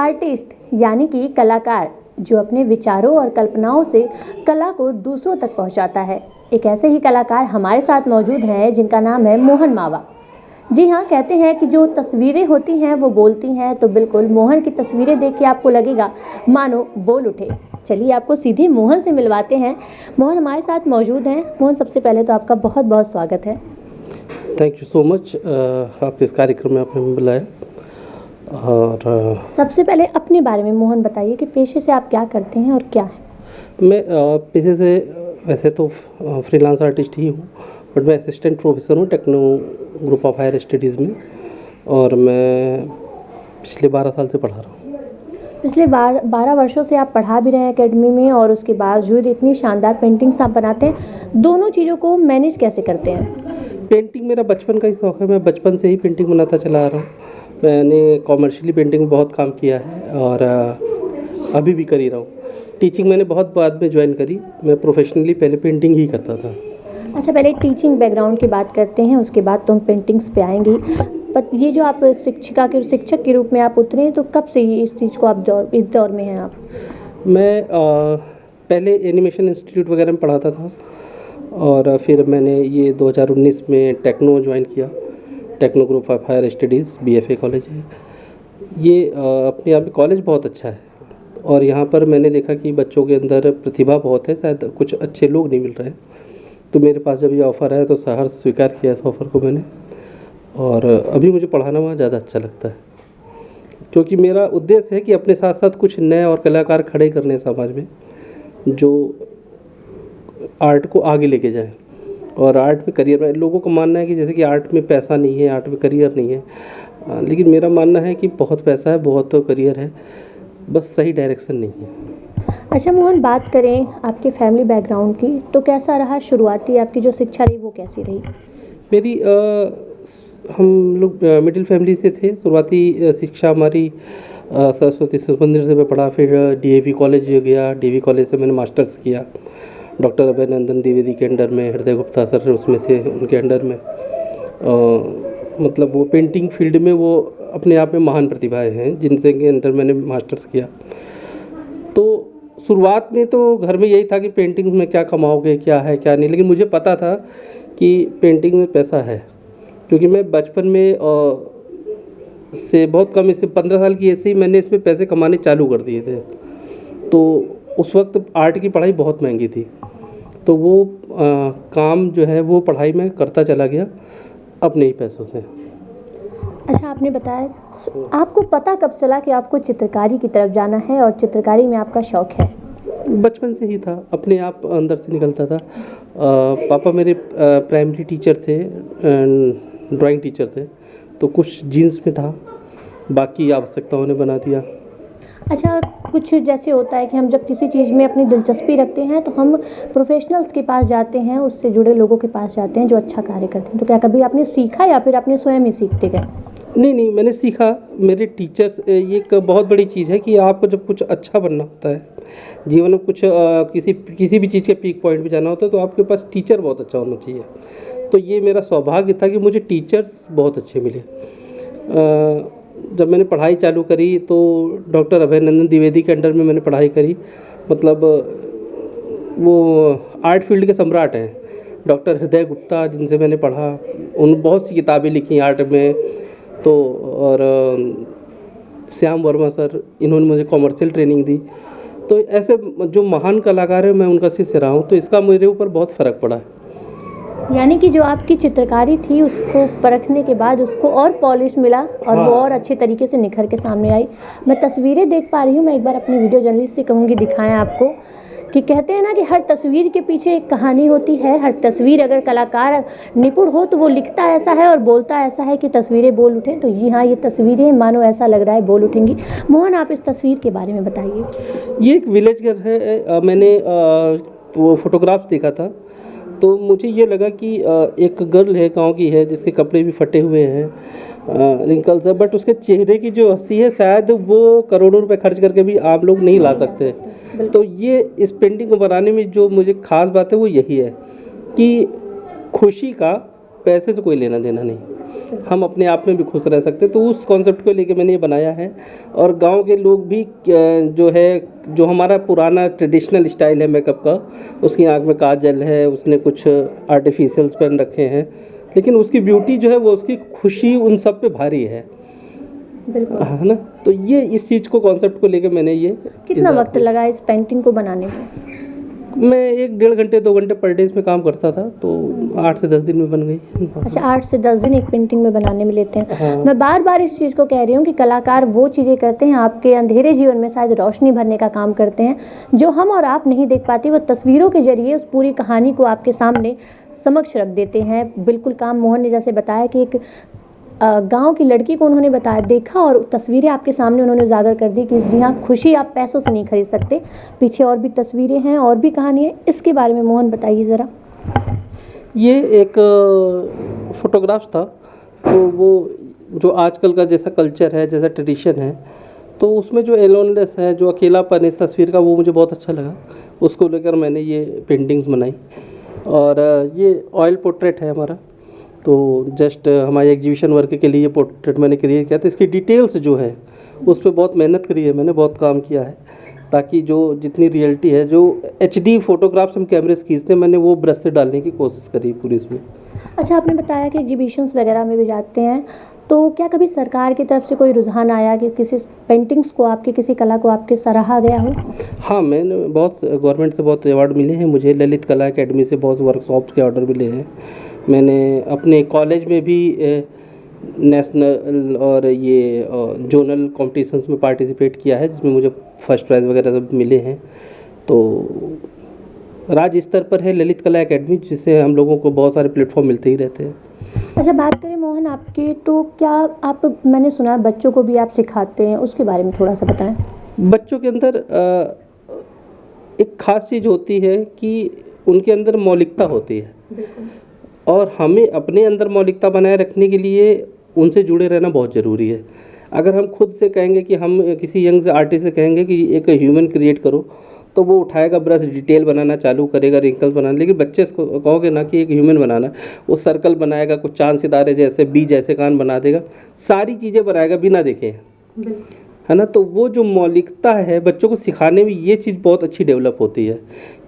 Artist यानी कि कलाकार जो अपने विचारों और कल्पनाओं से कला को दूसरों तक पहुंचाता है। एक ऐसे ही कलाकार हमारे साथ मौजूद हैं जिनका नाम है मोहन मावा। जी हाँ, कहते हैं कि जो तस्वीरें होती हैं वो बोलती हैं, तो बिल्कुल मोहन की तस्वीरें देख के आपको लगेगा मानो बोल उठे। चलिए आपको सीधे मोहन से मिलवाते हैं। मोहन हमारे साथ मौजूद हैं। मोहन, सबसे पहले तो आपका बहुत बहुत स्वागत है। Thank you so much. आप इस कार्यक्रम में आपने बुलाया। और सबसे पहले अपने बारे में मोहन बताइए कि पेशे से आप क्या करते हैं और क्या है। मैं पेशे से वैसे तो फ्रीलांस आर्टिस्ट ही हूँ, बट मैं असिस्टेंट प्रोफेसर हूँ Techno Group of Higher Studies में, और मैं पिछले 12 साल से पढ़ा रहा हूँ। पिछले 12 वर्षों से आप पढ़ा भी रहे हैं एकेडमी में, और उसके बावजूद इतनी शानदार पेंटिंग्स आप बनाते हैं। दोनों चीज़ों को मैनेज कैसे करते हैं? पेंटिंग मेरा बचपन का ही शौक़ है। मैं बचपन से ही पेंटिंग बनाता चला आ रहा हूँ। मैंने कॉमर्शियली पेंटिंग में बहुत काम किया है और अभी भी कर ही रहा हूँ। टीचिंग मैंने बहुत बाद में ज्वाइन करी। मैं प्रोफेशनली पहले पेंटिंग ही करता था। अच्छा, पहले टीचिंग बैकग्राउंड की बात करते हैं, उसके बाद तो हम पेंटिंग्स पे आएंगे। पर ये जो आप शिक्षक के रूप में आप उतरे, तो कब से ये इस चीज़ को आप इस दौर में हैं आप? मैं पहले एनिमेशन इंस्टीट्यूट वगैरह में पढ़ाता था, और फिर मैंने ये 2019 में टेक्नो ज्वाइन किया। Techno Group of Higher Studies BFA college है ये। अपने आप में कॉलेज बहुत अच्छा है, और यहाँ पर मैंने देखा कि बच्चों के अंदर प्रतिभा बहुत है, शायद कुछ अच्छे लोग नहीं मिल रहे हैं। तो मेरे पास जब ये ऑफ़र आया तो सहर्ष स्वीकार किया इस ऑफ़र को मैंने, और अभी मुझे पढ़ाना वहाँ ज़्यादा अच्छा लगता है, क्योंकि मेरा उद्देश्य है कि अपने साथ साथ कुछ नए और कलाकार खड़े करने समाज में, जो आर्ट को आगे लेके जाएं और आर्ट में करियर में। लोगों का मानना है कि जैसे कि आर्ट में पैसा नहीं है, आर्ट में करियर नहीं है, लेकिन मेरा मानना है कि बहुत पैसा है, बहुत करियर है, बस सही डायरेक्शन नहीं है। अच्छा मोहन, बात करें आपके फैमिली बैकग्राउंड की, तो कैसा रहा शुरुआती आपकी जो शिक्षा रही वो कैसी रही? मेरी हम लोग मिडिल फैमिली से थे। शुरुआती शिक्षा हमारी सरस्वती शिशु मंदिर से मैं पढ़ा, फिर DAV कॉलेज गया। DAV कॉलेज से मैंने मास्टर्स किया डॉक्टर अभयनंदन द्विवेदी के अंडर में। हृदय गुप्ता सर उसमें थे, उनके अंडर में। मतलब वो पेंटिंग फील्ड में वो अपने आप में महान प्रतिभाएं हैं, जिनसे के अंडर मैंने मास्टर्स किया। तो शुरुआत में तो घर में यही था कि पेंटिंग में क्या कमाओगे, क्या है क्या नहीं, लेकिन मुझे पता था कि पेंटिंग में पैसा है, क्योंकि मैं बचपन में से बहुत कम, इससे 15 साल की ऐसे ही मैंने इसमें पैसे कमाने चालू कर दिए थे। तो उस वक्त आर्ट की पढ़ाई बहुत महंगी थी, तो वो काम जो है वो पढ़ाई में करता चला गया अपने ही पैसों से। अच्छा, आपने बताया, आपको पता कब चला कि आपको चित्रकारी की तरफ जाना है और चित्रकारी में आपका शौक़ है? बचपन से ही था, अपने आप अंदर से निकलता था। पापा मेरे प्राइमरी टीचर थे, ड्राइंग टीचर थे, तो कुछ जीन्स में था, बाकी आवश्यकताओं ने बना दिया। अच्छा, कुछ जैसे होता है कि हम जब किसी चीज़ में अपनी दिलचस्पी रखते हैं तो हम प्रोफेशनल्स के पास जाते हैं, उससे जुड़े लोगों के पास जाते हैं जो अच्छा कार्य करते हैं। तो क्या कभी आपने सीखा या फिर आपने स्वयं ही सीखते गए? नहीं, मैंने सीखा। मेरे टीचर्स, ये एक बहुत बड़ी चीज़ है कि आपको जब कुछ अच्छा बनना होता है जीवन में, कुछ किसी भी चीज़ के पीक पॉइंट पे जाना होता है, तो आपके पास टीचर बहुत अच्छा होना चाहिए। तो ये मेरा सौभाग्य था कि मुझे टीचर्स बहुत अच्छे मिले। जब मैंने पढ़ाई चालू करी तो डॉक्टर अभयनंदन द्विवेदी के अंडर में मैंने पढ़ाई करी। मतलब वो आर्ट फील्ड के सम्राट हैं, डॉक्टर हृदय गुप्ता, जिनसे मैंने पढ़ा। उन बहुत सी किताबें लिखी आर्ट में, तो और श्याम वर्मा सर, इन्होंने मुझे कॉमर्शियल ट्रेनिंग दी। तो ऐसे जो महान कलाकार हैं, मैं उनका शिष्य रहा हूँ, तो इसका मेरे ऊपर बहुत फ़र्क पड़ा है। यानी कि जो आपकी चित्रकारी थी उसको परखने के बाद उसको और पॉलिश मिला और हाँ। वो और अच्छे तरीके से निखर के सामने आई। मैं तस्वीरें देख पा रही हूँ। मैं एक बार अपने वीडियो जर्नलिस्ट से कहूँगी दिखाएं आपको, कि कहते हैं ना कि हर तस्वीर के पीछे एक कहानी होती है। हर तस्वीर अगर कलाकार निपुण हो तो वो लिखता ऐसा है और बोलता ऐसा है कि तस्वीरें बोल उठें। तो जी हाँ, ये तस्वीरें मानो ऐसा लग रहा है बोल उठेंगी। मोहन, आप इस तस्वीर के बारे में बताइए। ये एक विलेज घर है। मैंने वो फोटोग्राफ देखा था, तो मुझे ये लगा कि एक गर्ल है, गांव की है, जिसके कपड़े भी फटे हुए हैं, रिंकल्स है, बट उसके चेहरे की जो हंसी है शायद वो करोड़ों रुपए खर्च करके भी आम लोग नहीं ला सकते। तो ये इस पेंटिंग को बनाने में जो मुझे खास बात है वो यही है कि खुशी का पैसे से कोई लेना देना नहीं। हम अपने आप में भी खुश रह सकते हैं। तो उस कॉन्सेप्ट को लेके मैंने ये बनाया है। और गांव के लोग भी जो है, जो हमारा पुराना ट्रेडिशनल स्टाइल है मेकअप का, उसकी आँख में काजल है, उसने कुछ आर्टिफिशियल्स पहन रखे हैं, लेकिन उसकी ब्यूटी जो है वो उसकी खुशी उन सब पे भारी है, बिल्कुल। है ना। तो ये इस चीज़ को कॉन्सेप्ट को लेके मैंने ये कितना वक्त लगा इस पेंटिंग को बनाने में? मैं 1-1.5 घंटे 2 घंटे पर डे इसमें काम करता था, तो 8 से 10 दिन में बन गई। अच्छा, 8 से 10 दिन एक पेंटिंग में बनाने में लेते हैं। हाँ। मैं बार बार इस चीज़ को कह रही हूँ कि कलाकार वो चीज़ें करते हैं, आपके अंधेरे जीवन में शायद रोशनी भरने का काम करते हैं, जो हम और आप नहीं देख पाते। वो तस्वीरों के जरिए उस पूरी कहानी को आपके सामने समक्ष रख देते हैं। बिल्कुल काम मोहन ने जैसे बताया कि एक गांव की लड़की को उन्होंने बताया, देखा और तस्वीरें आपके सामने उन्होंने उजागर कर दी कि जी हाँ, खुशी आप पैसों से नहीं खरीद सकते। पीछे और भी तस्वीरें हैं और भी कहानी है, इसके बारे में मोहन बताइए ज़रा। ये एक फोटोग्राफ था, तो वो जो आजकल का जैसा कल्चर है, जैसा ट्रेडिशन है, तो उसमें जो एलोनलेस है, जो अकेलापन इस तस्वीर का, वो मुझे बहुत अच्छा लगा। उसको लेकर मैंने ये पेंटिंग्स बनाई। और ये ऑयल पोर्ट्रेट है हमारा, तो जस्ट हमारे एग्जीबिशन वर्क के लिए ये पोर्ट्रेट मैंने क्रिएट किया था। इसकी डिटेल्स जो है उस पर बहुत मेहनत करी है मैंने, बहुत काम किया है, ताकि जो जितनी रियलिटी है, जो HD फोटोग्राफ्स हम कैमरे से खींचते हैं, मैंने वो ब्रश से डालने की कोशिश करी पूरी इसमें। अच्छा, आपने बताया कि एग्जीबिशंस वगैरह में भी जाते हैं, तो क्या कभी सरकार की तरफ से कोई रुझान आया कि किसी पेंटिंग्स को, आपकी किसी कला को आपके सराहा गया हो? हाँ, मैंने बहुत गवर्नमेंट से बहुत अवार्ड मिले हैं मुझे, ललित कला अकेडमी से बहुत वर्कशॉप्स के ऑर्डर मिले हैं। मैंने अपने कॉलेज में भी नेशनल और ये जोनल कॉम्पिटिशन्स में पार्टिसिपेट किया है, जिसमें मुझे फर्स्ट प्राइज़ वगैरह सब मिले हैं। तो राज्य स्तर पर है ललित कला अकेडमी, जिससे हम लोगों को बहुत सारे प्लेटफॉर्म मिलते ही रहते हैं। अच्छा, बात करें मोहन आपकी, तो क्या आप, मैंने सुना बच्चों को भी आप सिखाते हैं, उसके बारे में थोड़ा सा बताएं। बच्चों के अंदर एक ख़ास चीज़ होती है कि उनके अंदर मौलिकता होती है, और हमें अपने अंदर मौलिकता बनाए रखने के लिए उनसे जुड़े रहना बहुत ज़रूरी है। अगर हम खुद से कहेंगे कि हम किसी यंग आर्टिस्ट से कहेंगे कि एक ह्यूमन क्रिएट करो, तो वो उठाएगा ब्रश, डिटेल बनाना चालू करेगा, रिंकल्स बनाना। लेकिन बच्चे को कहोगे ना कि एक ह्यूमन बनाना, वो सर्कल बनाएगा, कुछ चांद सितारे जैसे, बी जैसे कान बना देगा, सारी चीज़ें बनाएगा बिना देखे, है ना। तो वो जो मौलिकता है, बच्चों को सिखाने में ये चीज़ बहुत अच्छी डेवलप होती है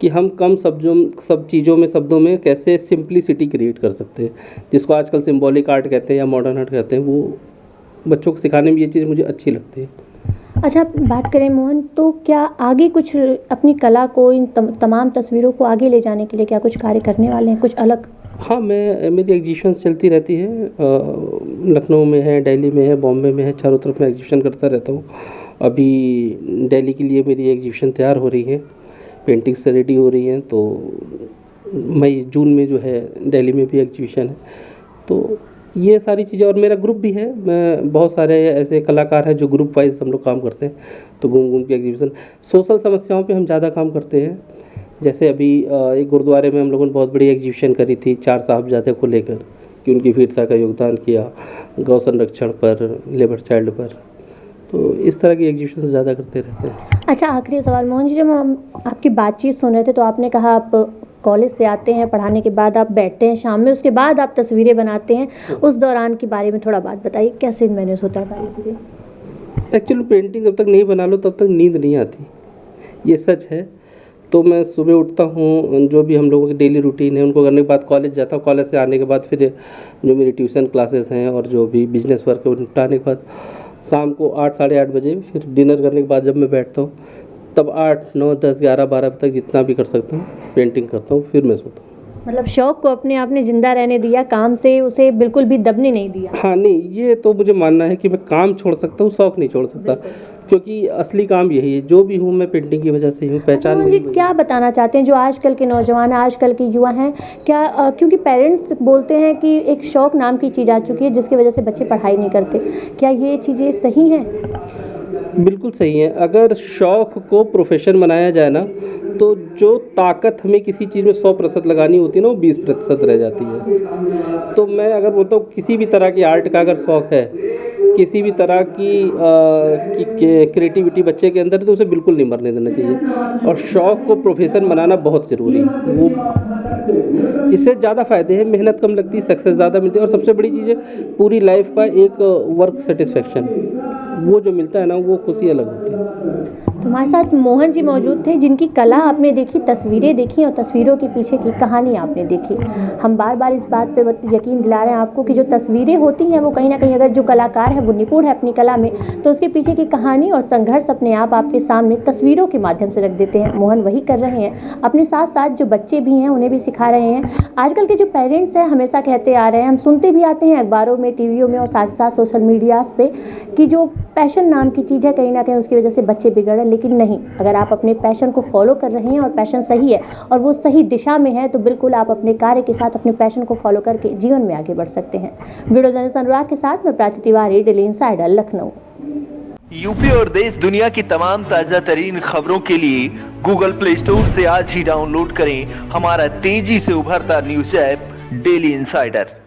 कि हम कम शब्दों में कैसे सिंप्लिसिटी क्रिएट कर सकते हैं, जिसको आजकल सिंबॉलिक आर्ट कहते हैं या मॉडर्न आर्ट कहते हैं। वो बच्चों को सिखाने में ये चीज़ मुझे अच्छी लगती है। अच्छा, बात करें मोहन, तो क्या आगे कुछ अपनी कला को, इन तमाम तस्वीरों को आगे ले जाने के लिए क्या कुछ कार्य करने वाले हैं, कुछ अलग? हाँ, मेरी एग्जीबिशंस चलती रहती है। लखनऊ में है, दिल्ली में है, बॉम्बे में है, चारों तरफ मैं एग्जीबिशन करता रहता हूँ। अभी दिल्ली के लिए मेरी एग्जीबिशन तैयार हो रही है, पेंटिंग्स से रेडी हो रही हैं, तो मई जून में जो है दिल्ली में भी एग्जीबिशन है। तो ये सारी चीज़ें, और मेरा ग्रुप भी है, मैं बहुत सारे ऐसे कलाकार हैं जो ग्रुप वाइज हम लोग काम करते हैं, तो घूम घूम के एग्जीबिशन। सोशल समस्याओं पे हम ज़्यादा काम करते हैं। जैसे अभी एक गुरुद्वारे में हम लोगों ने बहुत बड़ी एग्जीबिशन करी थी 4 साहबजादे को लेकर, कि उनकी वीरता का योगदान किया, गौ संरक्षण पर, लेबर चाइल्ड पर। तो इस तरह की एग्जीबिशन ज़्यादा करते रहते हैं। अच्छा, आखिरी सवाल मोहन जी, जब हम आपकी बातचीत सुन रहे थे तो आपने कहा आप कॉलेज से आते हैं, पढ़ाने के बाद आप बैठते हैं शाम में, उसके बाद आप तस्वीरें बनाते हैं। उस दौरान के बारे में थोड़ा बात बताइए, कैसे मैनेज होता है सारी चीज़ें? एक्चुअली पेंटिंग जब तक नहीं बना लो तब तक नींद नहीं आती, ये सच है। तो मैं सुबह उठता हूँ, जो भी हम लोगों की डेली रूटीन है उनको करने के बाद कॉलेज जाता हूँ। कॉलेज से आने के बाद फिर जो मेरी ट्यूशन क्लासेस हैं और जो भी बिजनेस वर्क है वो निपटाने के बाद शाम को 8 साढ़े 8 बजे फिर डिनर करने के बाद जब मैं बैठता हूँ, तब 8 9 10 11 12 बजे तक जितना भी कर सकता हूँ पेंटिंग करता हूँ, फिर मैं सोता हूँ। मतलब शौक को अपने आप ने जिंदा रहने दिया, काम से उसे बिल्कुल भी दबने नहीं दिया। हाँ, नहीं, ये तो मुझे मानना है कि मैं काम छोड़ सकता हूँ, शौक नहीं छोड़ सकता, क्योंकि असली काम यही है। जो भी हूँ मैं पेंटिंग की वजह से ही हूँ, पहचान मोहन जी, क्या बताना चाहते हैं जो आजकल के नौजवान, आजकल के युवा हैं, क्या क्योंकि पेरेंट्स बोलते हैं कि एक शौक नाम की चीज़ आ चुकी है जिसकी वजह से बच्चे पढ़ाई नहीं करते, क्या ये चीज़ें सही हैं? बिल्कुल सही है। अगर शौक़ को प्रोफेशन बनाया जाए ना, तो जो ताकत हमें किसी चीज़ में 100% लगानी होती है ना, वो 20% रह जाती है। तो मैं अगर बोलता हूँ किसी भी तरह की आर्ट का अगर शौक़ है किसी भी तरह की क्रिएटिविटी बच्चे के अंदर है तो उसे बिल्कुल नहीं मरने देना चाहिए, और शौक़ को प्रोफेशन बनाना बहुत ज़रूरी है। वो इससे ज़्यादा फ़ायदे हैं, मेहनत कम लगती है, सक्सेस ज़्यादा मिलती है, और सबसे बड़ी चीज़ है पूरी लाइफ का एक वर्क सेटिस्फेक्शन, वो जो मिलता है ना, वो खुशी अलग होती है। तो हमारे साथ मोहन जी मौजूद थे, जिनकी कला आपने देखी, तस्वीरें देखी और तस्वीरों के पीछे की कहानी आपने देखी। हम बार बार इस बात पे यकीन दिला रहे हैं आपको कि जो तस्वीरें होती हैं वो कहीं ना कहीं, अगर जो कलाकार है वो निपुण है अपनी कला में, तो उसके पीछे की कहानी और संघर्ष अपने आप आपके सामने तस्वीरों के माध्यम से रख देते हैं। मोहन वही कर रहे हैं, अपने साथ साथ जो बच्चे भी हैं उन्हें भी सिखा रहे हैं। आजकल के जो पेरेंट्स हैं हमेशा कहते आ रहे हैं, हम सुनते भी आते हैं अखबारों में, टीवियों में और साथ ही साथ सोशल मीडियाज़ पे, कि जो पैशन नाम की चीज़ है कहीं ना कहीं उसकी वजह से बच्चे बिगड़ रहे। लेकिन नहीं, अगर आप अपने पैशन को फॉलो कर रहे हैं और पैशन सही है और वो सही दिशा में है, तो बिल्कुल आप अपने कार्य के साथ अपने पैशन को फॉलो करके जीवन में आगे बढ़ सकते हैं। वीडियो जर्नलिस्ट अनुराग के साथ मैं Prachi Tiwari, daily insider, Lucknow. UP और देश दुनिया की तमाम ताजा तरीन खबरों के लिए गूगल प्ले स्टोर से आज ही डाउनलोड करें हमारा तेजी से उभरता न्यूज ऐप डेली इंसाइडर।